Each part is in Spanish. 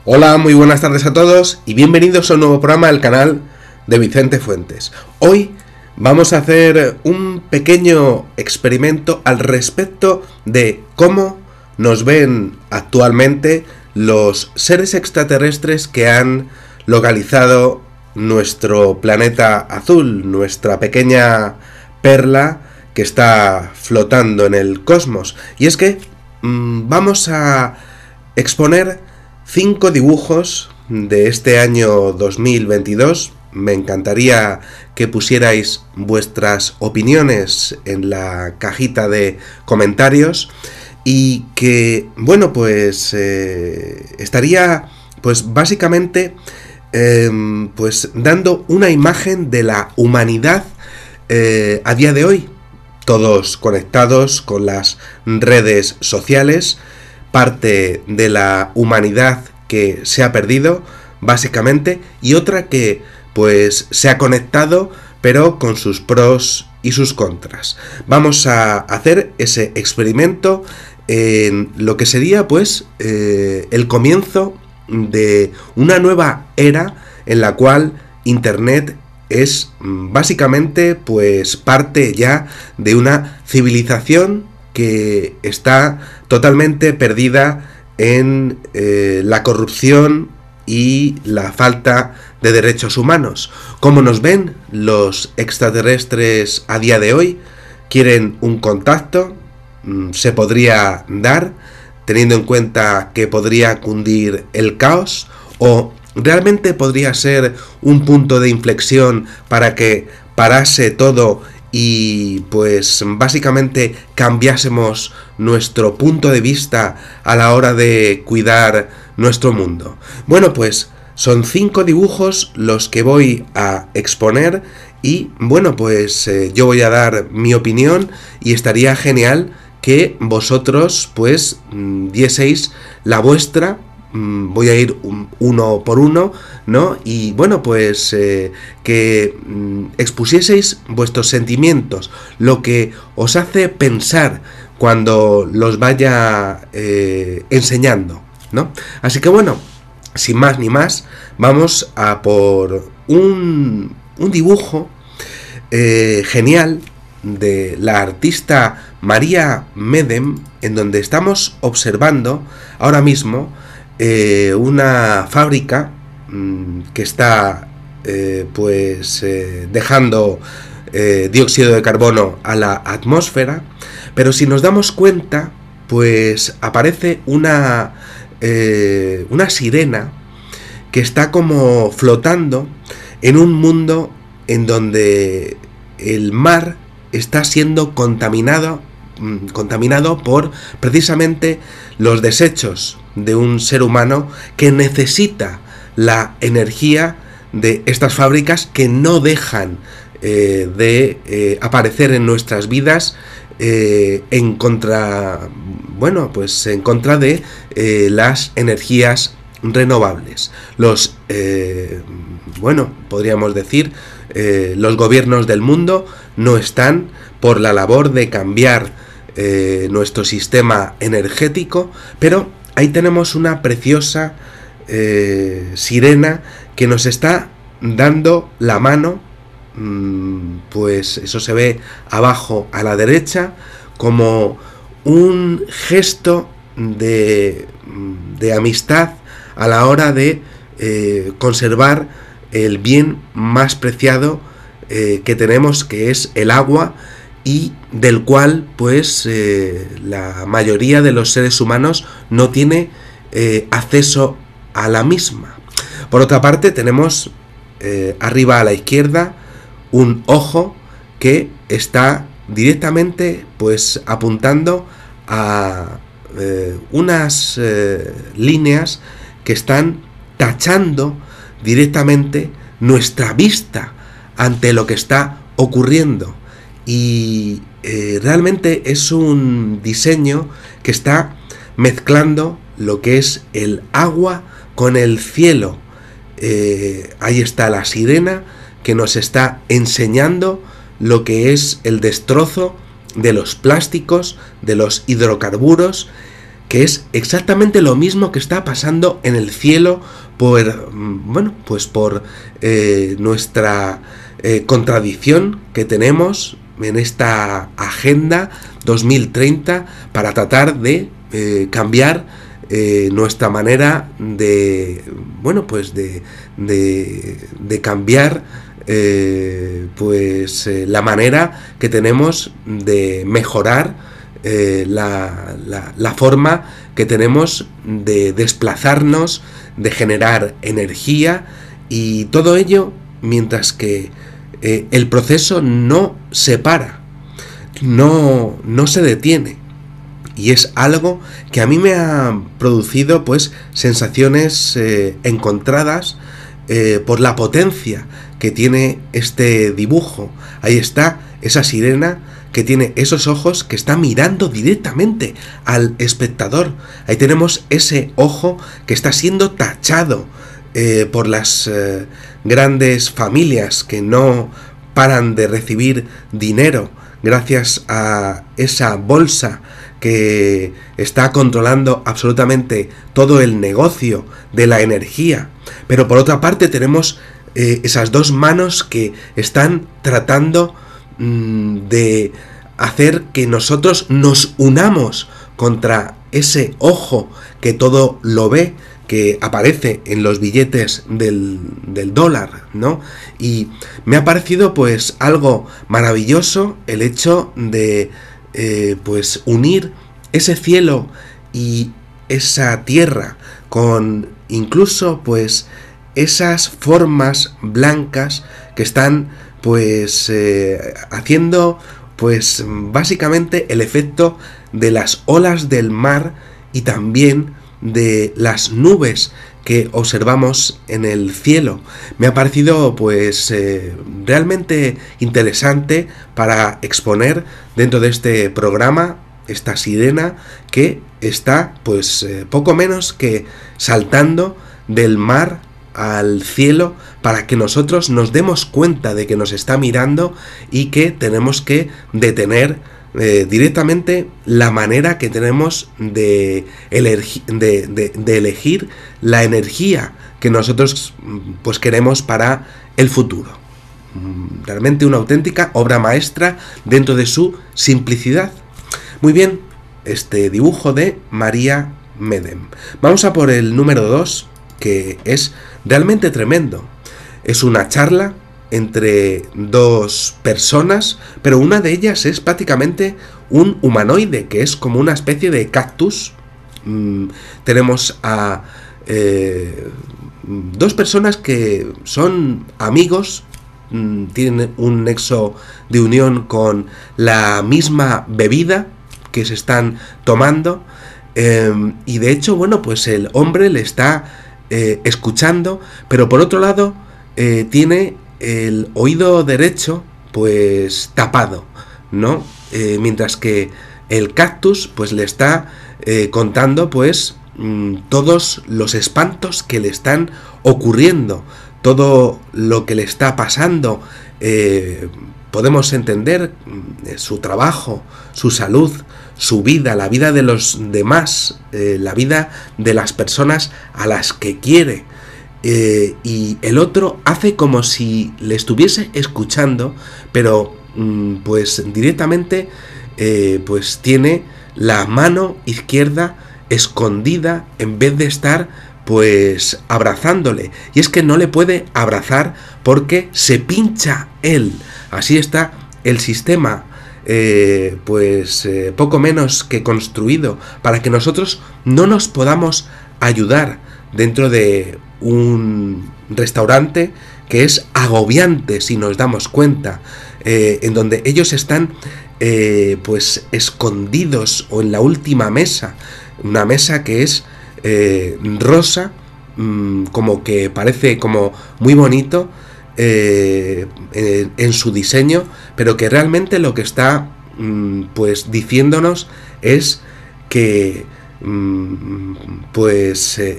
Hola, muy buenas tardes a todos y bienvenidos a un nuevo programa del canal de Vicente Fuentes. Hoy vamos a hacer un pequeño experimento al respecto de cómo nos ven actualmente los seres extraterrestres que han localizado nuestro planeta azul, nuestra pequeña perla que está flotando en el cosmos. Y es que vamos a exponer 5 dibujos de este año 2022. Me encantaría que pusierais vuestras opiniones en la cajita de comentarios y que, bueno, pues estaría pues básicamente pues dando una imagen de la humanidad a día de hoy, todos conectados con las redes sociales, parte de la humanidad que se ha perdido, básicamente, y otra que pues se ha conectado, pero con sus pros y sus contras. Vamos a hacer ese experimento en lo que sería pues el comienzo de una nueva era en la cual Internet es básicamente pues parte ya de una civilización que está totalmente perdida en la corrupción y la falta de derechos humanos. ¿Cómo nos ven los extraterrestres a día de hoy? ¿Quieren un contacto? ¿Se podría dar, teniendo en cuenta que podría cundir el caos? ¿O realmente podría ser un punto de inflexión para que parase todo y pues básicamente cambiásemos nuestro punto de vista a la hora de cuidar nuestro mundo? Bueno, pues son 5 dibujos los que voy a exponer y bueno, pues yo voy a dar mi opinión y estaría genial que vosotros pues dieseis la vuestra. Voy a ir uno por uno, ¿no? Y bueno, pues que expusieseis vuestros sentimientos, lo que os hace pensar cuando los vaya enseñando, ¿no? Así que bueno, sin más ni más, vamos a por un dibujo genial de la artista Maria Medem, en donde estamos observando ahora mismo una fábrica que está dejando dióxido de carbono a la atmósfera, pero si nos damos cuenta pues aparece una sirena que está como flotando en un mundo en donde el mar está siendo contaminado por precisamente los desechos de un ser humano que necesita la energía de estas fábricas que no dejan de aparecer en nuestras vidas en contra de las energías renovables. Podríamos decir, los gobiernos del mundo no están por la labor de cambiar nuestro sistema energético, pero ahí tenemos una preciosa sirena que nos está dando la mano, pues eso se ve abajo a la derecha, como un gesto de amistad a la hora de conservar el bien más preciado que tenemos, que es el agua, y del cual pues la mayoría de los seres humanos no tiene acceso a la misma. Por otra parte tenemos arriba a la izquierda un ojo que está directamente pues apuntando a unas líneas que están tachando directamente nuestra vista ante lo que está ocurriendo. Y realmente es un diseño que está mezclando lo que es el agua con el cielo. Ahí está la sirena que nos está enseñando lo que es el destrozo de los plásticos, de los hidrocarburos, que es exactamente lo mismo que está pasando en el cielo por, bueno, pues por nuestra contradicción que tenemos en esta agenda 2030 para tratar de cambiar nuestra manera de, bueno, pues de cambiar la manera que tenemos de mejorar la forma que tenemos de desplazarnos, de generar energía, y todo ello mientras que el proceso no se para, no se detiene. Y es algo que a mí me ha producido pues sensaciones encontradas por la potencia que tiene este dibujo. Ahí está esa sirena que tiene esos ojos que está mirando directamente al espectador. Ahí tenemos ese ojo que está siendo tachado por las grandes familias que no paran de recibir dinero gracias a esa bolsa que está controlando absolutamente todo el negocio de la energía. Pero por otra parte tenemos esas dos manos que están tratando de hacer que nosotros nos unamos contra ese ojo que todo lo ve, que aparece en los billetes del dólar, ¿no? Y me ha parecido pues algo maravilloso el hecho de pues unir ese cielo y esa tierra con incluso pues esas formas blancas que están pues haciendo pues básicamente el efecto de las olas del mar y también de las nubes que observamos en el cielo. Me ha parecido pues realmente interesante para exponer dentro de este programa esta sirena que está pues poco menos que saltando del mar al cielo para que nosotros nos demos cuenta de que nos está mirando y que tenemos que detener directamente la manera que tenemos de elegir la energía que nosotros pues queremos para el futuro. Realmente una auténtica obra maestra dentro de su simplicidad. Muy bien, este dibujo de María Medem. Vamos a por el número 2, que es realmente tremendo. Es una charla entre dos personas, pero una de ellas es prácticamente un humanoide, que es como una especie de cactus. Tenemos a dos personas que son amigos, tienen un nexo de unión con la misma bebida que se están tomando, y de hecho, bueno, pues el hombre le está escuchando, pero por otro lado tiene el oído derecho pues tapado, ¿no? Mientras que el cactus pues le está contando pues todos los espantos que le están ocurriendo, todo lo que le está pasando. Podemos entender su trabajo, su salud, su vida, la vida de los demás, la vida de las personas a las que quiere. Y el otro hace como si le estuviese escuchando, pero pues directamente pues tiene la mano izquierda escondida en vez de estar pues abrazándole. Y es que no le puede abrazar porque se pincha él. Así está el sistema poco menos que construido para que nosotros no nos podamos ayudar dentro de un restaurante que es agobiante si nos damos cuenta, en donde ellos están pues escondidos o en la última mesa, una mesa que es rosa, como que parece como muy bonito en su diseño, pero que realmente lo que está pues diciéndonos es que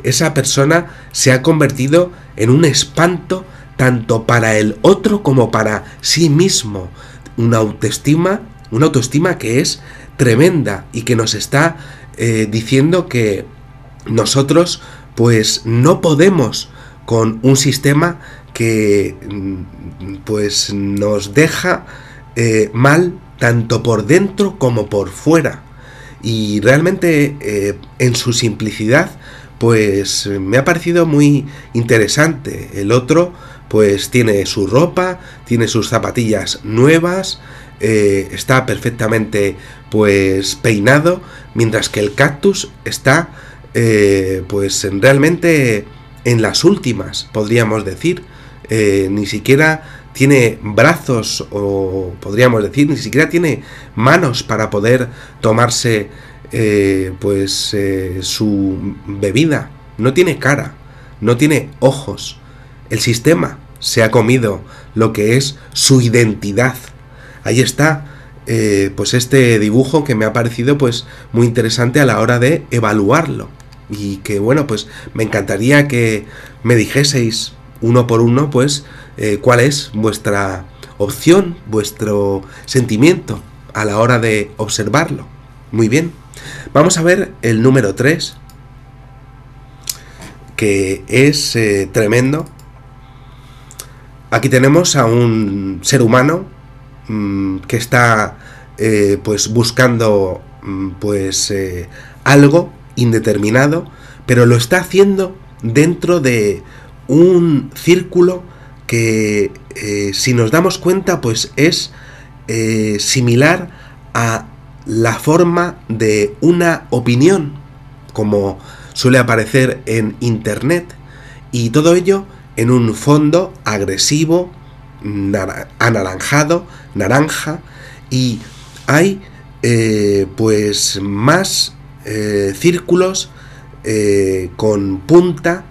esa persona se ha convertido en un espanto tanto para el otro como para sí mismo. Una autoestima que es tremenda y que nos está diciendo que nosotros pues no podemos con un sistema que pues nos deja mal tanto por dentro como por fuera. Y realmente en su simplicidad pues me ha parecido muy interesante. El otro pues tiene su ropa, tiene sus zapatillas nuevas, está perfectamente pues peinado, mientras que el cactus está pues realmente en las últimas, podríamos decir. Ni siquiera tiene brazos, o podríamos decir, ni siquiera tiene manos para poder tomarse su bebida. No tiene cara, no tiene ojos. El sistema se ha comido lo que es su identidad. Ahí está pues este dibujo que me ha parecido pues muy interesante a la hora de evaluarlo, y que bueno, pues me encantaría que me dijeseis uno por uno pues cuál es vuestra opción, vuestro sentimiento a la hora de observarlo. Muy bien, vamos a ver el número 3, que es tremendo. Aquí tenemos a un ser humano que está pues buscando algo indeterminado, pero lo está haciendo dentro de un círculo que si nos damos cuenta pues es similar a la forma de una opinión, como suele aparecer en internet, y todo ello en un fondo agresivo, anaranjado, naranja, y hay pues más círculos con punta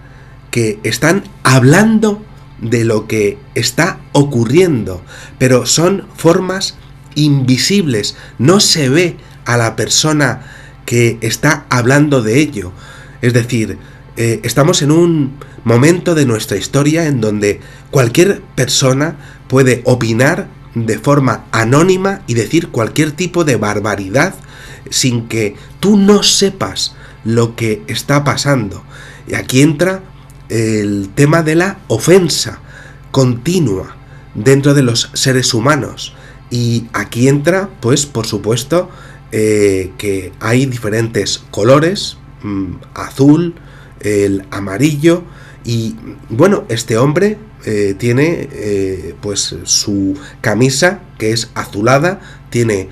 que están hablando de lo que está ocurriendo, pero son formas invisibles, no se ve a la persona que está hablando de ello. Es decir, estamos en un momento de nuestra historia en donde cualquier persona puede opinar de forma anónima y decir cualquier tipo de barbaridad sin que tú no sepas lo que está pasando. Y aquí entra el tema de la ofensa continua dentro de los seres humanos. Y aquí entra, pues, por supuesto, que hay diferentes colores, azul, el amarillo, y bueno, este hombre tiene pues su camisa que es azulada, tiene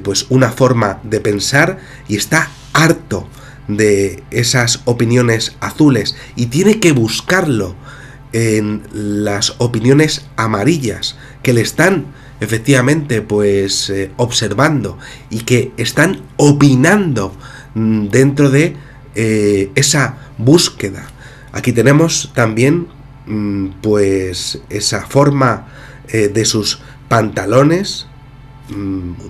pues una forma de pensar y está harto de esas opiniones azules y tiene que buscarlo en las opiniones amarillas que le están efectivamente pues observando y que están opinando dentro de esa búsqueda. Aquí tenemos también pues esa forma de sus pantalones.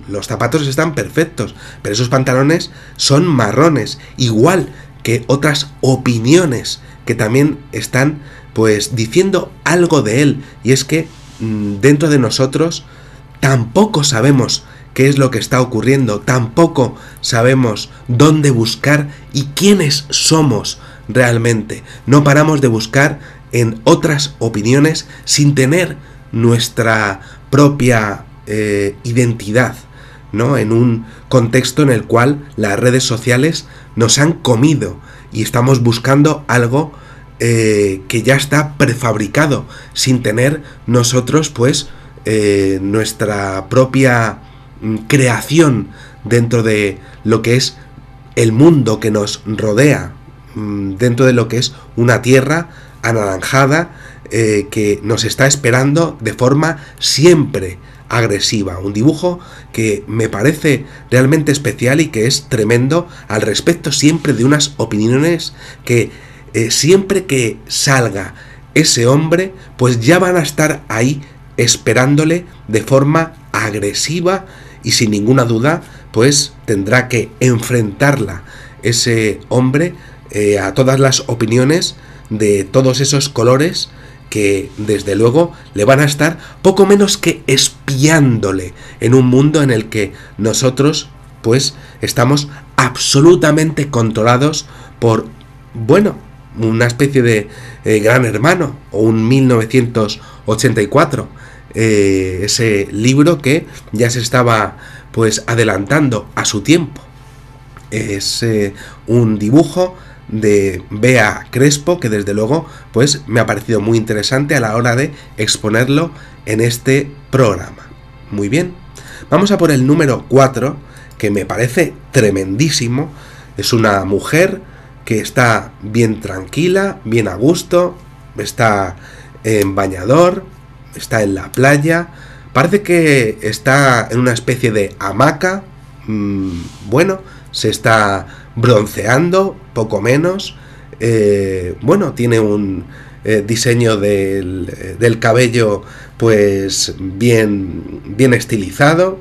Los zapatos están perfectos, pero esos pantalones son marrones, igual que otras opiniones que también están pues diciendo algo de él, y es que dentro de nosotros tampoco sabemos qué es lo que está ocurriendo, tampoco sabemos dónde buscar y quiénes somos realmente. No paramos de buscar en otras opiniones sin tener nuestra propia identidad, ¿no? En un contexto en el cual las redes sociales nos han comido y estamos buscando algo que ya está prefabricado, sin tener nosotros pues nuestra propia creación dentro de lo que es el mundo que nos rodea, dentro de lo que es una tierra anaranjada que nos está esperando de forma siempre agresiva. Un dibujo que me parece realmente especial y que es tremendo al respecto siempre de unas opiniones que siempre que salga ese hombre pues ya van a estar ahí esperándole de forma agresiva, y sin ninguna duda pues tendrá que enfrentarla ese hombre a todas las opiniones de todos esos colores que desde luego le van a estar poco menos que espiándole en un mundo en el que nosotros pues estamos absolutamente controlados por, bueno, una especie de Gran Hermano o un 1984, ese libro que ya se estaba pues adelantando a su tiempo. Es un dibujo de Bea Crespo que desde luego pues me ha parecido muy interesante a la hora de exponerlo en este programa. Muy bien, vamos a por el número 4, que me parece tremendísimo. Es una mujer que está bien tranquila, bien a gusto, está en bañador, está en la playa, parece que está en una especie de hamaca, bueno, se está bronceando, poco menos, bueno, tiene un diseño del cabello pues bien estilizado,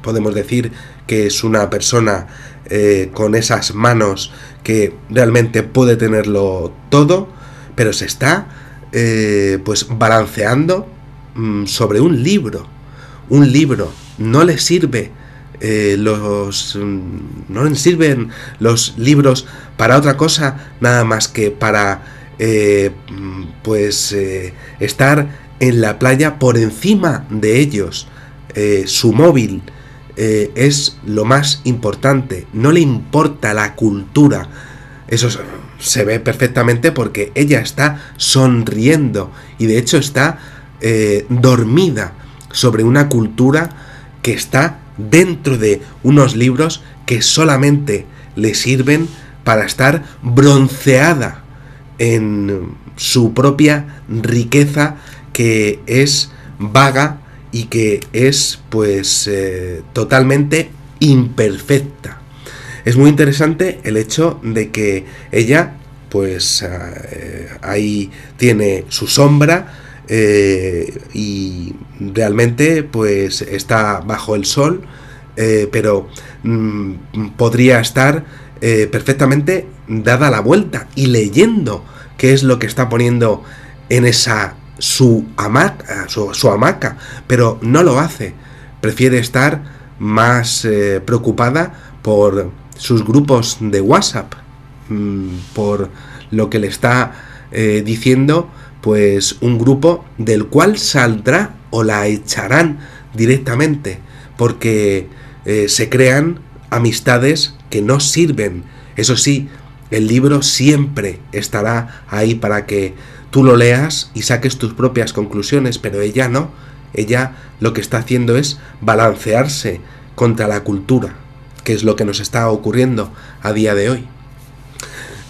podemos decir que es una persona con esas manos que realmente puede tenerlo todo, pero se está pues balanceando sobre un libro. No le sirve no le sirven los libros para otra cosa nada más que para estar en la playa por encima de ellos. Su móvil es lo más importante, no le importa la cultura. Eso se ve perfectamente porque ella está sonriendo y de hecho está dormida sobre una cultura que está dentro de unos libros que solamente le sirven para estar bronceada en su propia riqueza, que es vaga y que es pues totalmente imperfecta. Es muy interesante el hecho de que ella pues ahí tiene su sombra y realmente pues está bajo el sol, pero podría estar perfectamente dada la vuelta y leyendo qué es lo que está poniendo en esa su hamaca, pero no lo hace. Prefiere estar más preocupada por sus grupos de WhatsApp, por lo que le está diciendo pues un grupo del cual saldrá o la echarán directamente, porque se crean amistades que no sirven. Eso sí, el libro siempre estará ahí para que tú lo leas y saques tus propias conclusiones, pero ella no. Ella lo que está haciendo es balancearse contra la cultura, que es lo que nos está ocurriendo a día de hoy.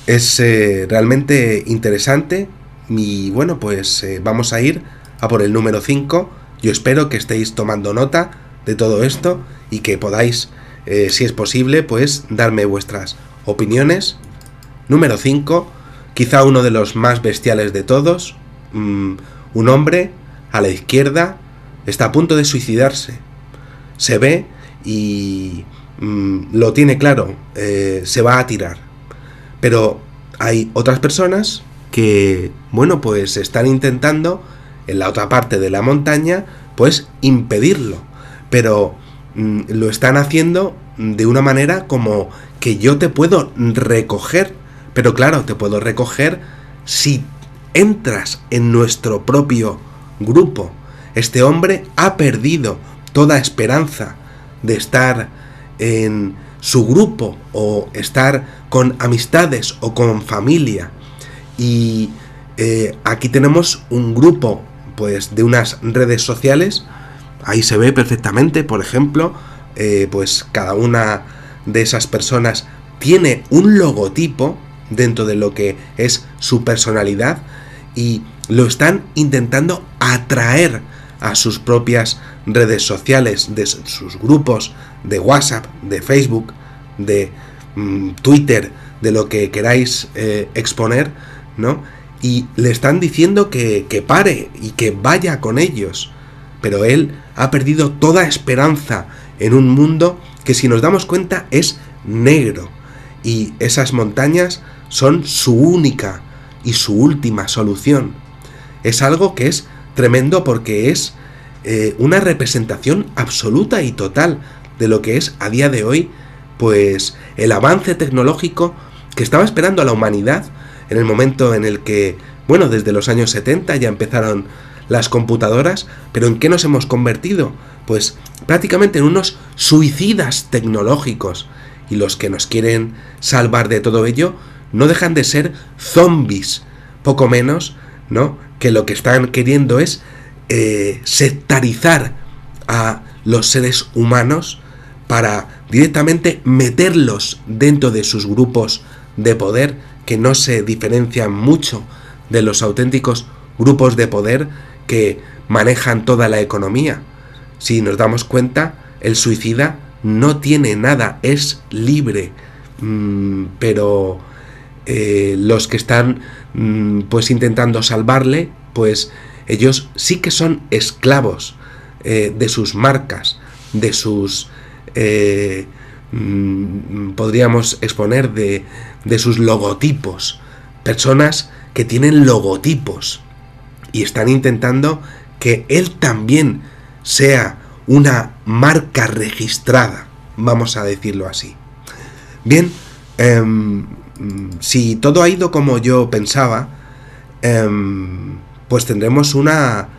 Es realmente interesante y bueno, pues vamos a ir a por el número 5. Yo espero que estéis tomando nota de todo esto y que podáis, si es posible, pues darme vuestras opiniones. Número 5, quizá uno de los más bestiales de todos. Un hombre a la izquierda está a punto de suicidarse. Se ve y lo tiene claro, se va a tirar. Pero hay otras personas que, bueno, pues están intentando en la otra parte de la montaña, pues impedirlo. Pero lo están haciendo de una manera como que yo te puedo recoger. Pero claro, te puedo recoger si entras en nuestro propio grupo. Este hombre ha perdido toda esperanza de estar en su grupo o estar con amistades o con familia. Y aquí tenemos un grupo pues de unas redes sociales. Ahí se ve perfectamente, por ejemplo, pues cada una de esas personas tiene un logotipo dentro de lo que es su personalidad y lo están intentando atraer a sus propias redes sociales, de sus grupos de WhatsApp, de Facebook, de Twitter, de lo que queráis exponer, ¿no? Y le están diciendo que pare y que vaya con ellos. Pero él ha perdido toda esperanza en un mundo que, si nos damos cuenta, es negro. Y esas montañas son su única y su última solución. Es algo que es tremendo porque es una representación absoluta y total de lo que es a día de hoy, pues el avance tecnológico que estaba esperando a la humanidad en el momento en el que, bueno, desde los años 70 ya empezaron las computadoras, pero ¿en qué nos hemos convertido? Pues prácticamente en unos suicidas tecnológicos, y los que nos quieren salvar de todo ello no dejan de ser zombies, poco menos, ¿no?, que lo que están queriendo es sectarizar a los seres humanos para directamente meterlos dentro de sus grupos de poder, que no se diferencian mucho de los auténticos grupos de poder que manejan toda la economía. Si nos damos cuenta, el suicida no tiene nada, es libre, pero los que están pues intentando salvarle, pues ellos sí que son esclavos de sus marcas, de sus podríamos exponer de sus logotipos, personas que tienen logotipos y están intentando que él también sea una marca registrada, vamos a decirlo así. Bien, si todo ha ido como yo pensaba, pues tendremos una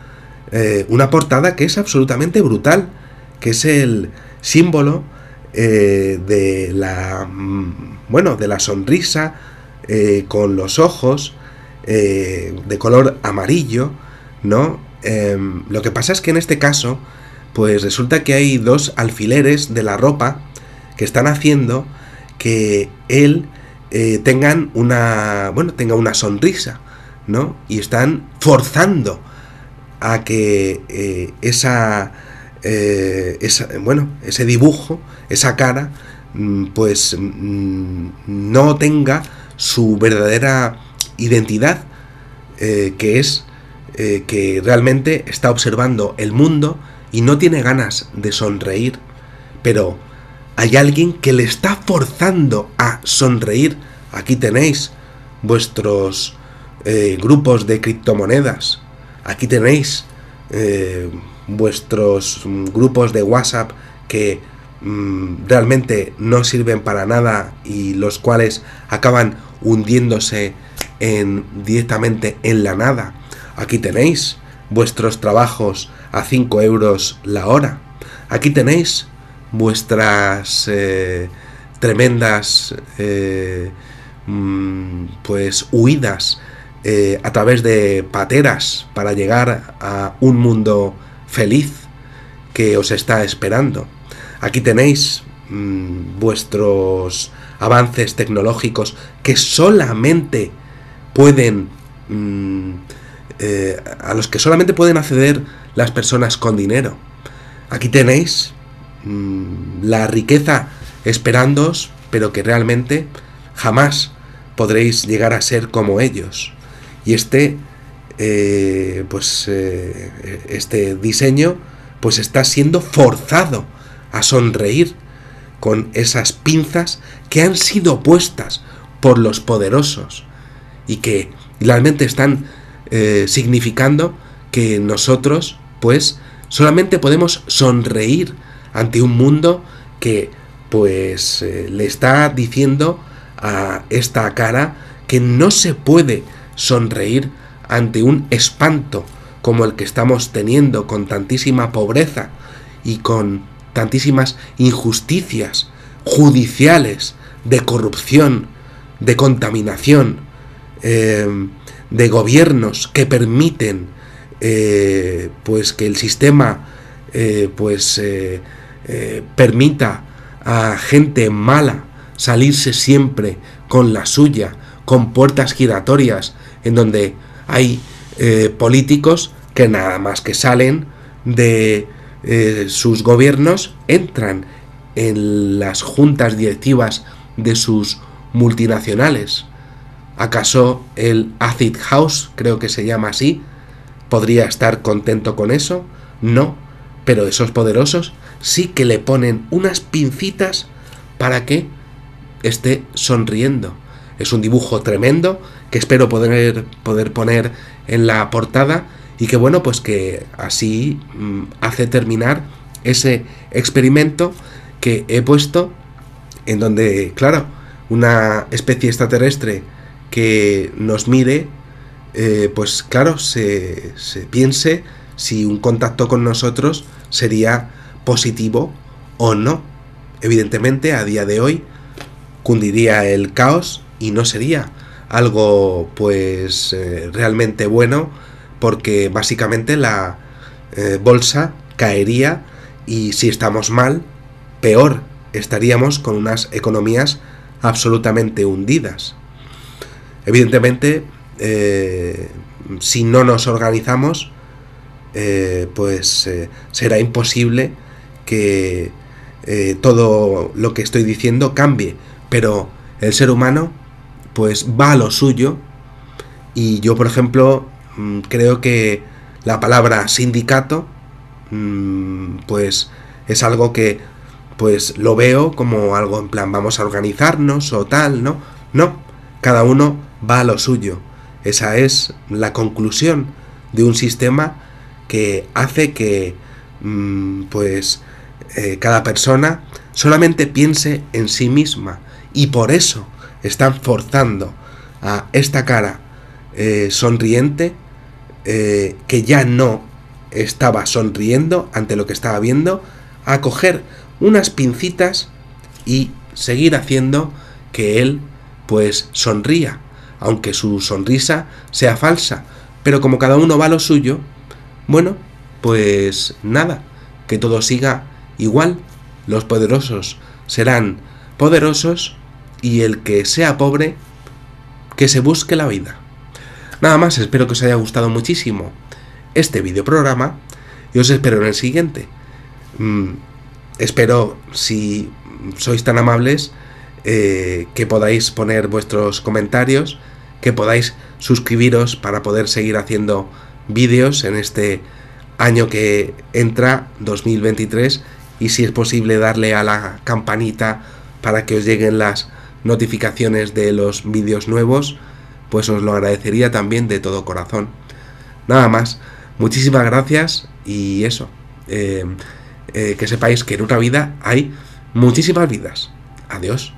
portada que es absolutamente brutal, que es el símbolo de la sonrisa con los ojos de color amarillo, ¿no? Lo que pasa es que en este caso, pues resulta que hay dos alfileres de la ropa que están haciendo que él tenga una sonrisa, ¿no? Y están forzando a que ese dibujo, esa cara, pues no tenga su verdadera identidad, que es que realmente está observando el mundo y no tiene ganas de sonreír, pero hay alguien que le está forzando a sonreír. Aquí tenéis vuestros grupos de criptomonedas, aquí tenéis vuestros grupos de WhatsApp que realmente no sirven para nada y los cuales acaban hundiéndose directamente en la nada. Aquí tenéis vuestros trabajos a 5 euros la hora. Aquí tenéis vuestras tremendas pues huidas a través de pateras para llegar a un mundo feliz que os está esperando. Aquí tenéis vuestros avances tecnológicos que solamente pueden a los que solamente pueden acceder las personas con dinero. Aquí tenéis la riqueza esperándoos, pero que realmente jamás podréis llegar a ser como ellos. Y este diseño pues está siendo forzado a sonreír con esas pinzas que han sido puestas por los poderosos y que realmente están significando que nosotros pues solamente podemos sonreír ante un mundo que pues le está diciendo a esta cara que no se puede sonreír ante un espanto como el que estamos teniendo, con tantísima pobreza y con tantísimas injusticias judiciales, de corrupción, de contaminación, de gobiernos que permiten pues que el sistema permita a gente mala salirse siempre con la suya, con puertas giratorias, en donde hay políticos que nada más que salen de sus gobiernos, entran en las juntas directivas de sus multinacionales. ¿Acaso el Acid House, creo que se llama así, podría estar contento con eso? No, pero esos poderosos sí que le ponen unas pincitas para que esté sonriendo. Es un dibujo tremendo que espero poder poner en la portada y que pues que así hace terminar ese experimento que he puesto, en donde, claro, una especie extraterrestre que nos mire, pues claro, se piense si un contacto con nosotros sería positivo o no. Evidentemente, a día de hoy cundiría el caos y no sería algo pues realmente bueno, porque básicamente la bolsa caería, y si estamos mal, peor, estaríamos con unas economías absolutamente hundidas. Evidentemente, si no nos organizamos, será imposible que todo lo que estoy diciendo cambie, pero el ser humano pues va a lo suyo, y yo, por ejemplo, creo que la palabra sindicato pues es algo que pues lo veo como algo en plan vamos a organizarnos o tal, ¿no? No, cada uno va a lo suyo. Esa es la conclusión de un sistema que hace que cada persona solamente piense en sí misma, y por eso están forzando a esta cara sonriente, que ya no estaba sonriendo ante lo que estaba viendo, a coger unas pincitas y seguir haciendo que él pues sonría, aunque su sonrisa sea falsa. Pero como cada uno va a lo suyo, bueno, pues nada, que todo siga igual. Los poderosos serán poderosos, y el que sea pobre, que se busque la vida. Nada más, espero que os haya gustado muchísimo este videoprograma y os espero en el siguiente. Espero, si sois tan amables, que podáis poner vuestros comentarios, que podáis suscribiros para poder seguir haciendo vídeos en este año que entra, 2023, y si es posible darle a la campanita para que os lleguen las notificaciones de los vídeos nuevos, pues os lo agradecería también de todo corazón. Nada más, muchísimas gracias, y eso, que sepáis que en una vida hay muchísimas vidas. Adiós.